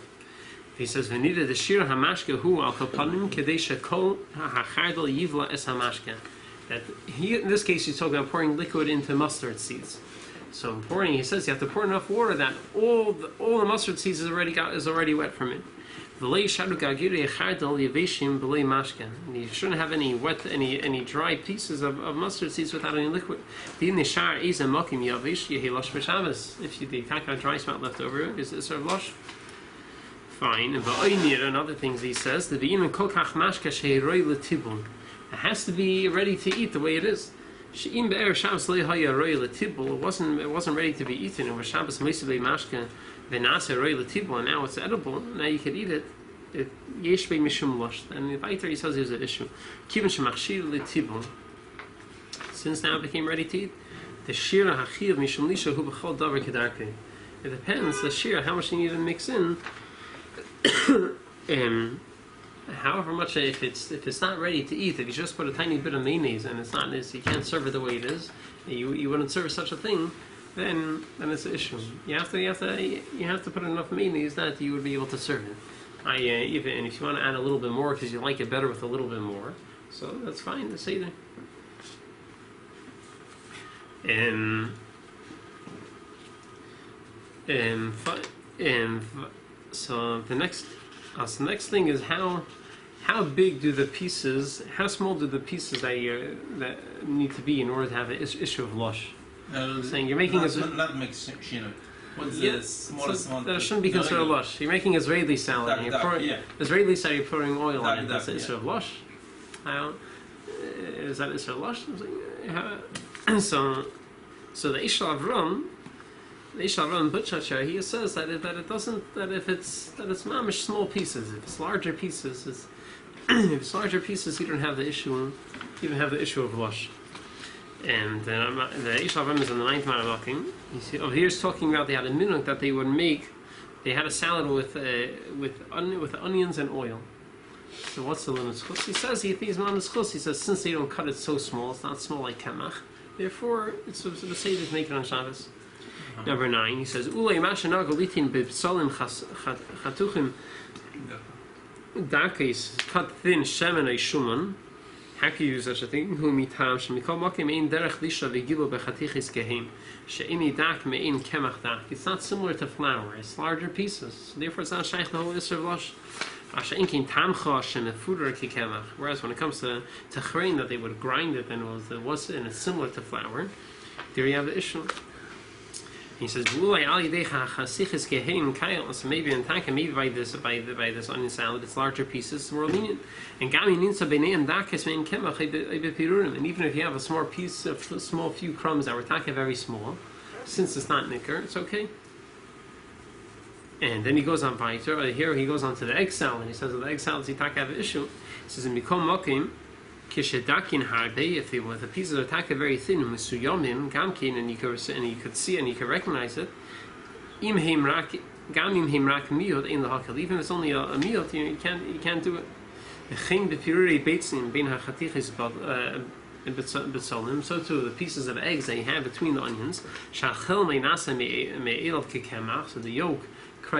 S1: He says, "V'nida the shir hamashke hu al kapanim kedei shekol hachardal yivla es hamashke." That in this case, he's talking about pouring liquid into mustard seeds. So pouring, he says, you have to pour enough water that all the mustard seeds is already wet from it. And you shouldn't have any dry pieces of mustard seeds without any liquid. If you take a dry spot left over, is it sort of lush? Fine. And other things he says, it has to be ready to eat the way it is. It wasn't ready to be eaten. It was Shabbos Meisavei Mashke Venase Roy Letibul, and now it's edible. Now you can eat it. Yesh Bei Mishum Lush. And the Baiter he says there's an issue. Kivin Shemachshir Letibul. Since now it became ready to eat, the Shira Hachiv Mishum Lisha Hu B'chol Davar Kedarke. It depends the Shira how much you need to mix in. However much, if it's not ready to eat, if you just put a tiny bit of mayonnaise and you can't serve it the way it is, you wouldn't serve such a thing, then it's an issue. You have to put enough mayonnaise that you would be able to serve it. And if you want to add a little bit more because you like it better with a little bit more, so that's fine to say there. So the next thing is how big do the pieces? How small do the pieces that need to be in order to have an issue of lush? Saying you're making
S2: not mix shino. What's the smallest one?
S1: That shouldn't be considered lush. You're making Israeli salad. Israeli salad. You're pouring oil on it. That's an issue of lush. Is that issue of lush? So the Ishal Avram. The Ishal Butchacher, he says that if it's mamish small pieces, if it's larger pieces, you don't have the issue. You don't have the issue of lush. And the Ishal Ram is in the 9th Maramokim. Over here is talking about they had a minhag that they would make. They had a salad with onions and oil. So what's the limit? He says he thinks he says since they don't cut it so small, it's not small like kemach. Therefore, it's the save is making on Shabbos. Number 9, he says, Ulei mashana golitin b'psalim chatuchim dakis cut thin shemen shuman. How can you use such a thing? Hu mitam shemikol makim ein derech lisha v'gilu b'chatichis geheim she'imi dak me'in kemach dak. It's not similar to flour. It's larger pieces. So therefore, it's not shaykh the whole isser lush. Whereas when it comes to chrein that they would grind it and it's similar to flour, there you have the issue. He says, so maybe in Taka, maybe by this onion salad, it's larger pieces, it's more lenient. And even if you have a small piece of few crumbs that were Taka very small, since it's not nicker, it's okay. And then he goes on weiter. Here he goes on to the egg salad. He says that the egg salad he Taka have an issue. He says in Mikom Mokim, Kishedakin harbe, if the pieces are taka very thin, misuyomim gamkin, and you could see and you could recognize it. Imheim rak miot in the hakal. Even if it's only a miot, you can't do it. V'chein b'pirurei beitzim bein hachatichis b'tzolim. So too the pieces of eggs that you have between the onions. Shachel meinasa me'elav kekemach. So the yolk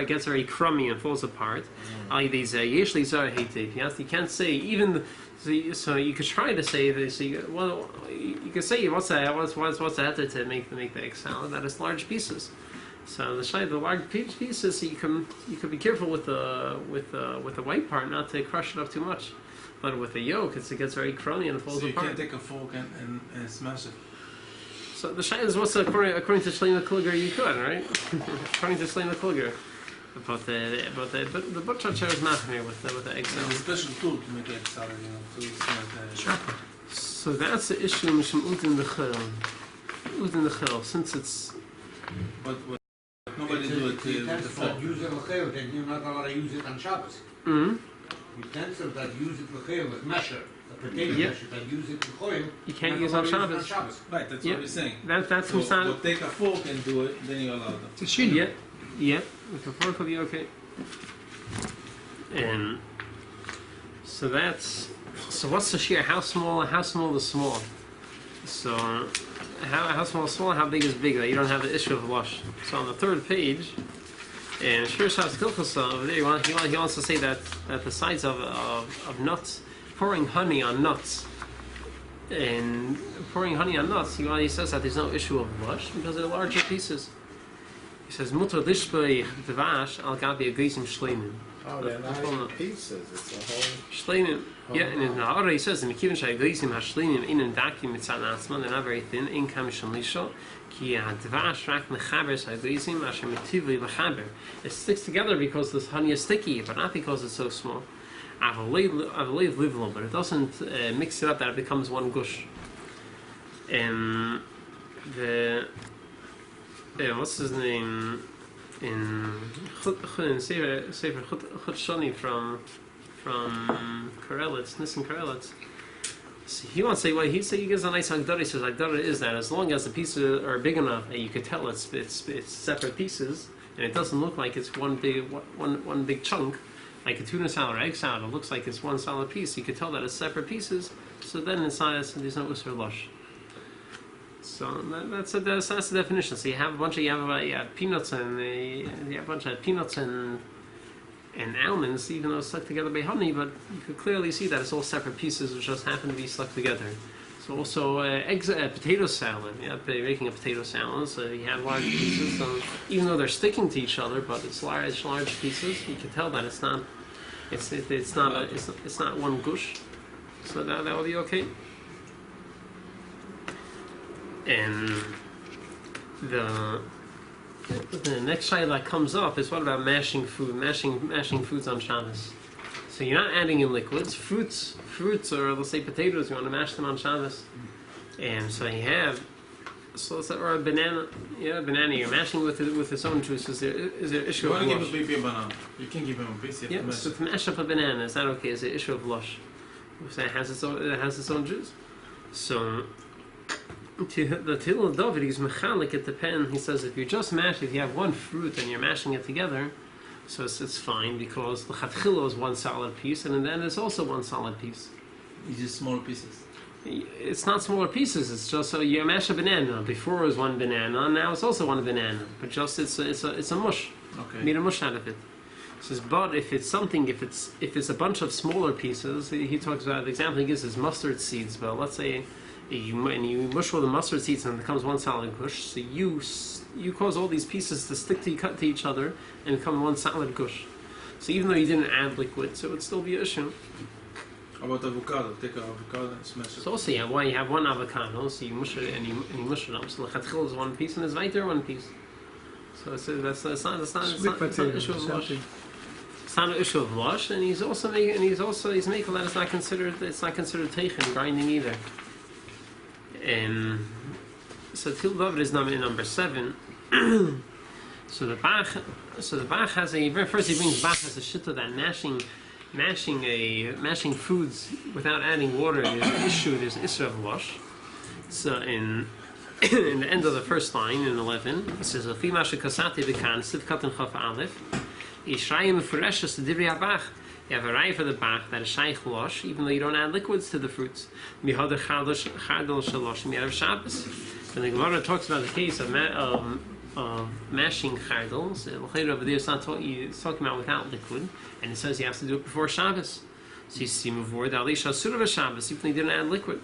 S1: gets very crummy and falls apart. You can't say even. So you could try to say this. So you could say what's the heter to make the egg salad? That is large pieces. So the large pieces, so you can be careful with the white part not to crush it up too much. But with the yolk, it gets very crummy and it falls apart.
S2: So you can't take a fork and smash it.
S1: So the shayla is what's according to Shleima Kluger you could, right? According to Shleima Kluger. But the butcher chair is not here with the egg
S2: There's
S1: salad.
S2: a special tool to make egg salad, to
S3: Chopper.
S1: So that's the issue mishum ut in the chil. Since it's
S2: But nobody do it
S6: You
S2: with the fork.
S6: use it l'chel, then you're not allowed to use it on Shabbos. Utensils that use it l'chel, like mesher, a potato
S1: Yeah.
S6: mesher, that use it l'chel,
S1: you can't
S6: you're
S1: use
S6: not
S1: on
S6: allowed to use
S1: Shabbos.
S6: it
S2: Right, that's
S1: Yeah.
S2: what we're saying.
S1: That's
S2: So,
S1: from
S2: but take a fork and do it, then you're allowed.
S3: It's a shino.
S1: Yeah, with the fork will be okay. And so what's the shear? How small is small? So how small is small? How big is big? You don't have the issue of lush. So on the third page, and Shir Shas Kilchasa over there, he wants to say that the size of nuts, pouring honey on nuts, and pouring honey on nuts, he says that there's no issue of lush because they're larger pieces. He says, "Mutter lishbei dvash al gabi ageisim shleimin."
S4: Oh, they're not even pieces. It's a whole.
S1: Shleimin. Yeah, and in the Hara he says, "In kiven shay ageisim hashleimin in dakim mitzad atzman, they're not very thin. In kamishon lisho, ki hadvash rak mechaber ageisim asher mitivli lechaber." It sticks together because this honey is sticky, but not because it's so small. Avalev livlo, but it doesn't mix it up that it becomes one gush. And what's his name in Sefer Chut Shani from Karelitz, Nissen Karelitz. So he wants to say, well, he gives a nice Hagdara. He says Hagdara is that as long as the pieces are big enough that you could tell it's separate pieces, and it doesn't look like it's one big chunk, like a tuna salad or egg salad. It looks like it's one solid piece. You could tell that it's separate pieces. So then there's no usur lush. So that's the definition. So you have a bunch of peanuts and almonds, even though it's stuck together by honey. But you could clearly see that it's all separate pieces which just happen to be stuck together. So also potato salad. Yeah, making a potato salad. So you have large pieces. So even though they're sticking to each other, but it's large pieces. You can tell that it's not one gush. So that will be okay. And the next shayla that comes up is what about mashing foods on Shabbos? So you're not adding in liquids, fruits, or let's say potatoes. You want to mash them on Shabbos, and so you have, or a banana. Yeah, banana. You're mashing with its own juice. Is there issue
S2: You
S1: of
S2: want to
S1: lush?
S2: give a baby a banana. You can't give him a piece. You have to
S1: Yeah,
S2: mash
S1: so
S2: it.
S1: to mash up a banana, is that okay? Is there issue of lush? So it has its own juice. So. The Til of David is mechalik, it depends. He says if you have one fruit and you're mashing it together, so it's fine because the chatchila is one solid piece, and then it's also one solid piece.
S2: It's just small pieces.
S1: It's not smaller pieces. It's just so you mash a banana. Before it was one banana, now it's also one banana. But just it's a mush.
S2: Okay.
S1: Made a mush out of it. He says, but if it's a bunch of smaller pieces, he talks about the example he gives is mustard seeds. But let's say. You mush all the mustard seeds and it becomes one solid gush. So you cause all these pieces to stick to each other and become one solid gush. So even though you didn't add liquid, so it would still be an issue.
S2: How about avocado? Take an avocado and smash it.
S1: So also, you have one avocado, so you mush it and you mush it up. So the chatchil is one piece and the weiter one piece. So it's not an issue of lush. It's not an issue of lush, and he's making that it's not considered teichen grinding either. So Til David is number 7. So the Bach has first he brings Bach as a shitta that mashing foods without adding water is an issue. There's issue of lush. So in the end of the first line in 11, it says "Afi mashe kasati bekan sivkat chaf alef Yishrayim mefureshes the divrei Bach." You have a raya for the Bach that is shaykh lush, even though you don't add liquids to the fruits. Mihad chadol shalosh miyad Shabbos. And the Gemara talks about the case of of mashing chardal. So over there, it's talking about without liquid, and it says you have to do it before Shabbos. So you see before the Alisha Surah Shabbos, even if they didn't add liquid.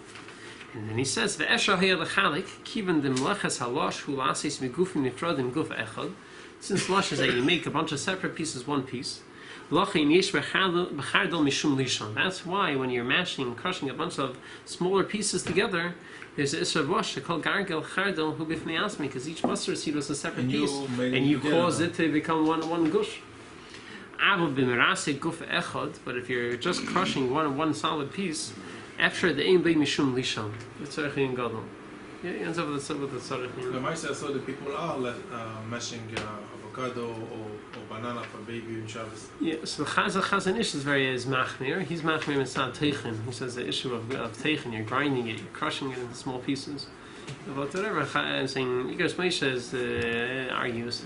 S1: And then he says, "Ve'esha hayel lechalik kiven dem leches halosh hu lasis megufim nifrodim guf echad." Since lush is that you make a bunch of separate pieces, one piece. That's why when you're mashing and crushing a bunch of smaller pieces together, there's a Isra Rosh called Gargel Chardal Hu Bifnei Asmi, because each mustard seed was a separate piece, and you cause it to become one gush. But if you're just crushing one solid piece, after the aim being mishum lisham, it's actually in gadol. Yeah, it ends up with the tzarich.
S2: The Maisa saw that people are mashing avocado or banana for baby in Shabbos.
S1: Yeah, so the Chazan Ish is machmir. He's machmir mitzad teichin. He says the issue of teichin, you're grinding it, you're crushing it into small pieces. But whatever, I'm saying, Yigas Moshe argues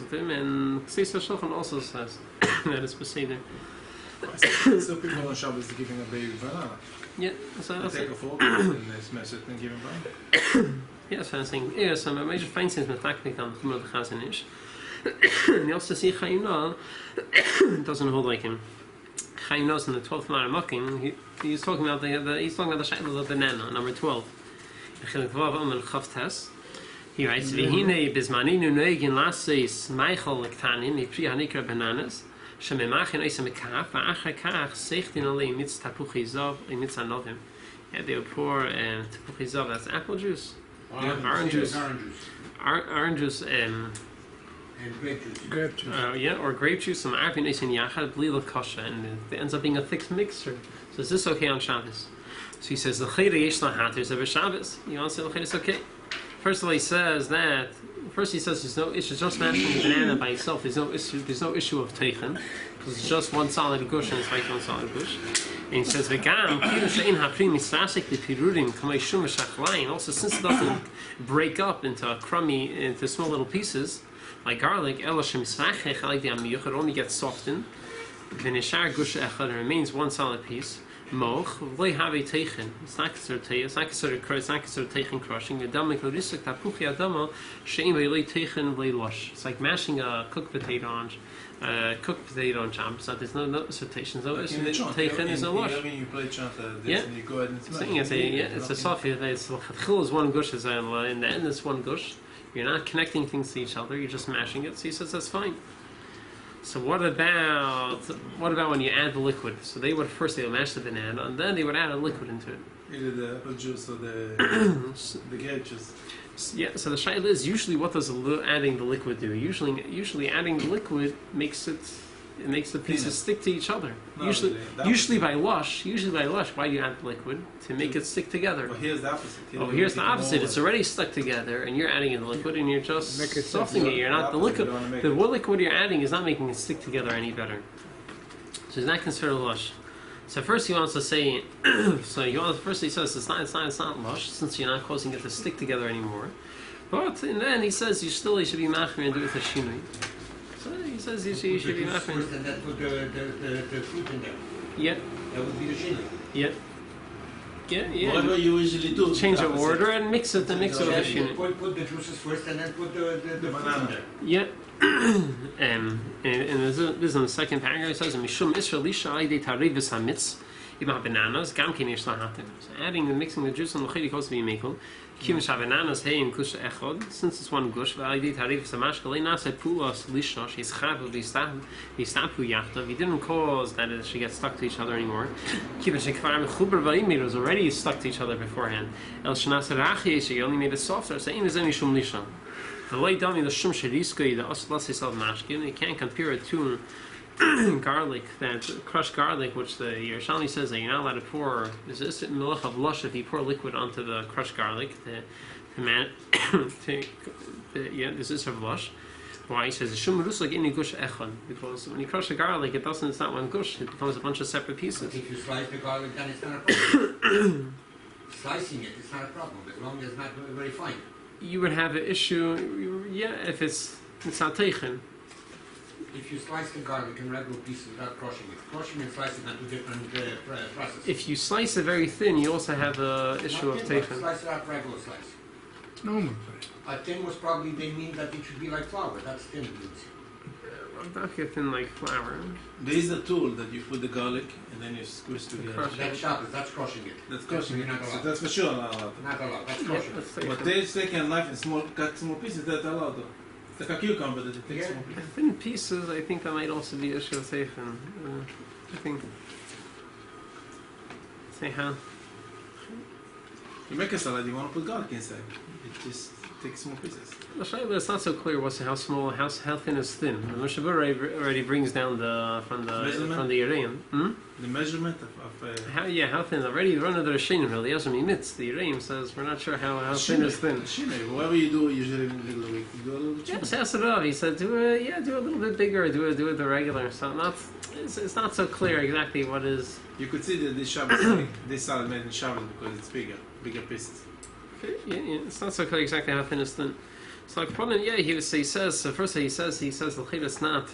S1: with him, and Ksisa Shulchan also says that it's Beseder.
S2: Still people on Shabbos giving a baby banana.
S1: Yeah, so that's
S2: take
S1: it.
S2: a fork and they smash it and give him banana.
S1: Yeah, so I'm saying, yeah, so my major find things with Taktik on Chumar the Chazan Ish. And you also see Chayimah doesn't hold like him. Chayimah's in the 12th Mara Mocking, he's talking about the Shaila of the banana, number 12. He writes, "V'hine bizmaninu noegin laseis meichel lektanin mipri hanikra bananas shememachin oisem ekaf va'achar kach seichtin alei mitz tapuchi zav mitz anovim." Yeah, they would pour tapuchi zav, that's apple juice, orange juice,
S6: and grape juice.
S1: Or grape juice. Some arvin oisem yachad bli kasha, and it ends up being a thick mixture. So is this okay on Shabbos? So he says, "L'chayre yesh lahatir over Shabbos." You want to say l'chayre is okay? First of all, he says there's no issue. Just mashing the banana by itself, there's no issue of teichen, because it's just one solid gush and it's like one solid gush. And he says, "V'gam kiru she'in haprim misasik lepirurim kamei shum v'shachlayin." Also, since it doesn't break up into small little pieces like garlic, ela shemisachech like the amiyuch, it only gets softened. V'nishar gush echad, it remains one solid piece. Moch, v'loi have teichen. It's not considered teichen crushing. It's like mashing a cooked potato on chops. So there's no citations. No teichen is a lush.
S2: I mean, you play chanta,
S1: Yeah.
S2: and you go ahead and smash.
S1: It's a sofi. It's is one gush, in the end it's one gush. You're not connecting things to each other. You're just mashing it. So he says that's fine. So what about when you add the liquid? So they would mash the banana and then they would add a liquid into it.
S2: Either the apple juice or the grape juice.
S1: Yeah. So the shaila is usually what does adding the liquid do? Usually adding the liquid makes the pieces stick to each other.
S2: No,
S1: usually by lush. Why do you add the liquid? To make it stick together.
S2: Well, here's the opposite.
S1: Here's the opposite. It's already stuck together, and you're adding in the liquid, and you're just softening it. You're not the liquid. The liquid you're adding is not making it stick together any better. So it's not considered lush. So first he wants to say, first he says it's not lush since you're not causing it to stick together anymore. But and then he says you should be machmir and do it with a shinui. So he says you should be machmir.
S6: And then put the fruit in there.
S1: Yeah.
S6: That would be the shinui.
S1: Yeah. Yeah.
S2: Whatever you usually do.
S1: Change the order and mix it with a shinui.
S6: Put the juices first and then put the fruit in there.
S1: Yeah. And this is in the second paragraph. It says, "Mishum Israel lisha aydei tarivus hamitz ibah bananas gam kin yesh lahatim." So mixing the juice on the chaydik also be mekel. Kivin bananas heim kush echod, since it's one gush. Aydei tarivus hamashkel nase puas lisha she's chavu v'stapu yachta. We didn't cause that it should get stuck to each other anymore. Kivin shekvar mechuber v'imir was already stuck to each other beforehand. El shnas rachi she only made it softer. So im is mishum lisha. The light down in the shum sheriska, the oslas is of mashkin. You can't compare it to garlic, that crushed garlic, which the Yerushalmi says that you're not allowed to pour. This is milach of lush if you pour liquid onto the crushed garlic. This is of lush. Why he says shum rusak in gush echon, because when you crush the garlic, it's not one gush. It becomes a bunch of separate pieces.
S6: If you slice the garlic, then it's not a problem. Slicing it's not a problem as long as it's not very fine.
S1: You would have an issue, if it's not teichen.
S6: If you slice the garlic in regular pieces without crushing and slicing are two different processes.
S1: If you slice it very thin, you also have the issue of teichen.
S6: Slice it out regular slice.
S3: Normal.
S6: thin was probably, they mean that it should be like flour. That's thin means.
S1: Not thin like flour.
S2: There is a tool that you put the garlic and then you squeeze together.
S1: Crush.
S6: That's shabbos, that's crushing it.
S2: That's crushing it.
S6: Not
S2: So
S6: allowed.
S2: that's for sure not allowed.
S6: Not allowed, that's
S1: Yeah,
S6: crushing it.
S1: let's say
S2: But they take a knife and cut small pieces, that's allowed though. It's like a cucumber that it takes
S6: Yeah.
S2: small pieces.
S1: thin pieces. I think that might also be a shel seifin. I think. Say how?
S2: You make a salad, you want to put garlic inside. It just takes small pieces.
S1: The shaila, it's not so clear what's how small, how thin is thin. The Mishabur already brings down from the Yereim.
S2: The measurement
S1: How thin? Already run of the Rishonim, the Yashem Yimitz, the Yereim says we're not sure how thin is thin.
S2: Whatever you do, usually in the middle of the week, you do a little bit.
S1: Yeah, Sasarov, he said do a little bit bigger, do it the regular. So it's not so clear exactly what is.
S2: You could see that this shabbos, this salad made in shabbos because it's bigger pieces.
S1: Yeah, it's not so clear exactly how thin is thin. So like problem, yeah, he says. So first he says the chid is not.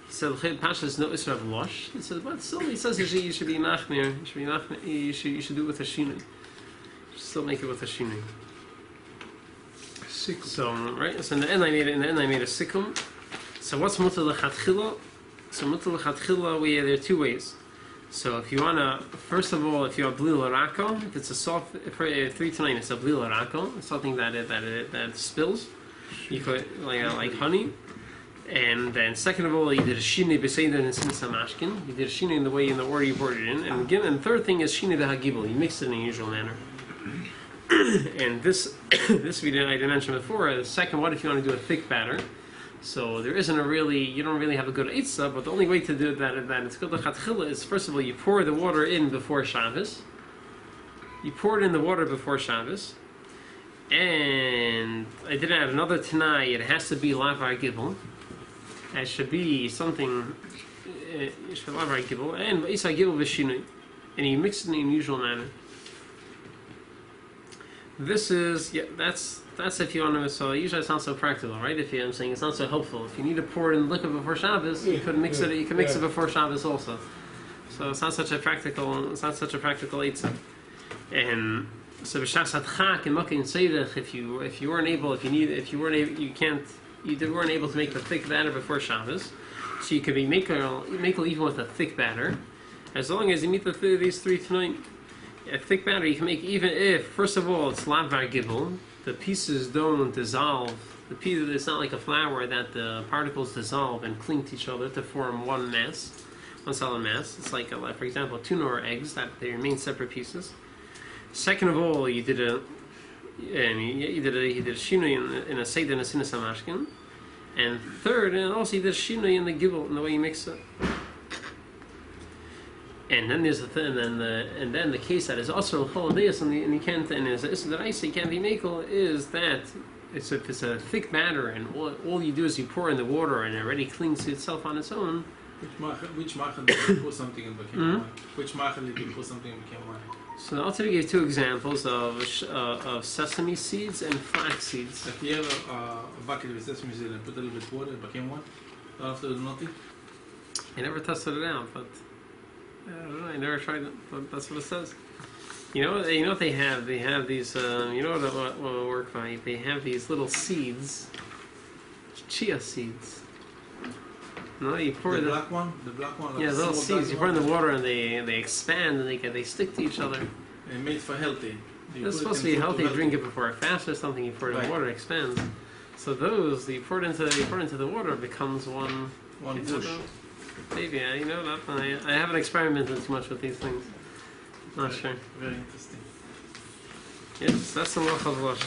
S1: He said the chid pasha is no isra of lush. He said, but still he says you should be machmir. You should do it with a shinui. You should still make it with a shinui. So right. So in the end I made a sikkum. So what's mutal lechatchila? So mutal lechatchila there are two ways. So if you wanna, first of all, if you have blil larako, if it's a soft 3 to 9, it's a blil larako. It's something that spills. You could like honey. And then second of all, you did a shinei b'seider and sinsa mashkin. You did a shinei in the order you poured it in. And again, and third thing is shinei b'hagibel. You mix it in a usual manner. And this I didn't mention before. The second, what if you want to do a thick batter? So there isn't you don't really have a good eitzah, but the only way to do that it's good lechatchila is first of all you pour the water in before Shabbos. You pour it in the water before Shabbos, and I did add another tanai. It has to be lavar gibel. It should be something. It should be lavar gibel and isa gibel v'shinui, and you mix it in the usual manner. This is that's if you want to. So usually it's not so practical, right? I'm saying it's not so helpful. If you need to pour in liquor before Shabbos, you could mix it. You can mix it before Shabbos also. So it's not such a practical. It's not such a practical eitzah. And so b'shas hadchak and makin seirech. If you weren't able to make the thick batter before Shabbos, so you could be make even with a thick batter, as long as you meet these 3 tonight. A thick batter you can make even if, first of all, it's lavar gibel. The pieces don't dissolve. It's not like a flour that the particles dissolve and cling to each other to form one solid mass. It's like, for example, tuna or eggs that they remain separate pieces. Second of all, you did a shinui in a seder and a sinas hamashkin. And third, and also you did a shinui in the gibel in the way you mix it. And then there's and then the case that is also holidays and you can't, and is that I say can't be makel is that if it's a thick batter and all you do is you pour in the water and it already clings to itself on its own.
S2: Which machal did you put something in became wine? Which machal did you put something in became wine?
S1: So the author gave 2 examples of sesame seeds and flax seeds.
S2: If you have a bucket with sesame seed and put a little bit of water, it became wine. Don't have to do nothing.
S1: I never tested it out, but. I don't know. I never tried it, but that's what it says. You know what they have? They have these. You know what will work by? They have these little seeds, chia seeds. No, you pour
S2: the black one. Like
S1: yeah, little seeds. You pour in the water and they expand and they stick to each other.
S2: And made for healthy.
S1: It's supposed to be healthy. Drink it before a fast or something. You pour it in the water, it expands. So those you pour it into the water, it becomes one
S2: bush.
S1: Maybe, you know that. I haven't experimented too much with these things. Not sure.
S2: Very interesting.
S1: Yes, that's the Malach of Lush.